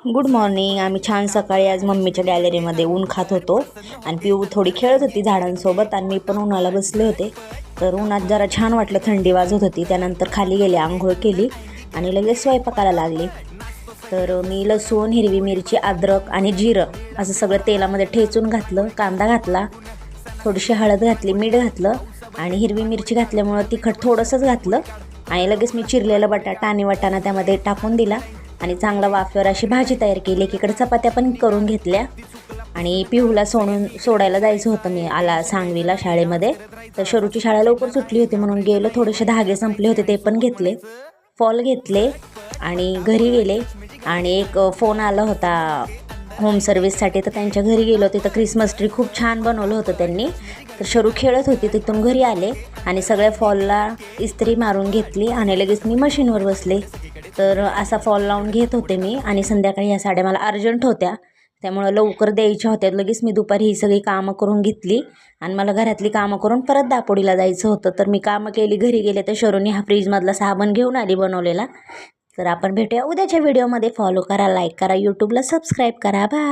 Good morning. आम्ही छान सकाळी आज मम्मीच्या गॅलरीमध्ये ऊन खात होतो आणि पिऊ थोडी खेळत होती झाडांसोबत आणि मी पण उन्हाला बसले होते. तर उन्हात जरा छान वाटलं, थंडी वाजत होती. त्यानंतर खाली गेले, आंघोळ केली आणि लगेच स्वयंपाकाला लागले. तर मी लसूण, हिरवी मिरची, अद्रक आणि जिरं असं सगळं तेलामध्ये ठेचून घातलं. कांदा घातला, थोडीशी हळद घातली, मीठ घातलं आणि हिरवी मिरची घातल्यामुळं तिखट थोडंसंच घातलं आणि लगेच मी चिरलेला बटाटा आणि वाटाणा त्यामध्ये टाकून दिला आणि चांगला वाफेवर अशी भाजी तयार केली. एकीकडे चपात्या पण करून घेतल्या आणि पिहूला सोडायला जायचं होतं. मी आला सांगवीला शाळेमध्ये, तर शरूची शाळा लवकर सुटली होती म्हणून गेलो. थोडेसे धागे संपले होते ते पण घेतले, फॉल घेतले आणि घरी गेले. आणि एक फोन आला होता होम सर्व्हिससाठी, तर त्यांच्या घरी गेलो. तिथं क्रिसमस ट्री खूप छान बनवलं होतं त्यांनी. तर शरू खेळत होती. तिथून घरी आले आणि सगळ्या फॉलला इस्त्री मारून घेतली आणि लगेच मी मशीनवर बसले. तर असा फॉल लावून घेत होते मी. आणि संध्याकाळी ह्या साड्या मला अर्जंट होत्या, त्यामुळं लवकर द्यायच्या होत्या. लगेच मी दुपारी ही सगळी कामं करून घेतली आणि मला घरातली कामं करून परत दापोडीला जायचं होतं. तर मी कामं केली, घरी गेले तर शरूने हा फ्रीजमधला साबण घेऊन आली बनवलेला. तर आपण भेटूया उद्याच्या व्हिडिओमध्ये. फॉलो करा, लाईक करा, यूट्यूबला सबस्क्राईब करा. बाय.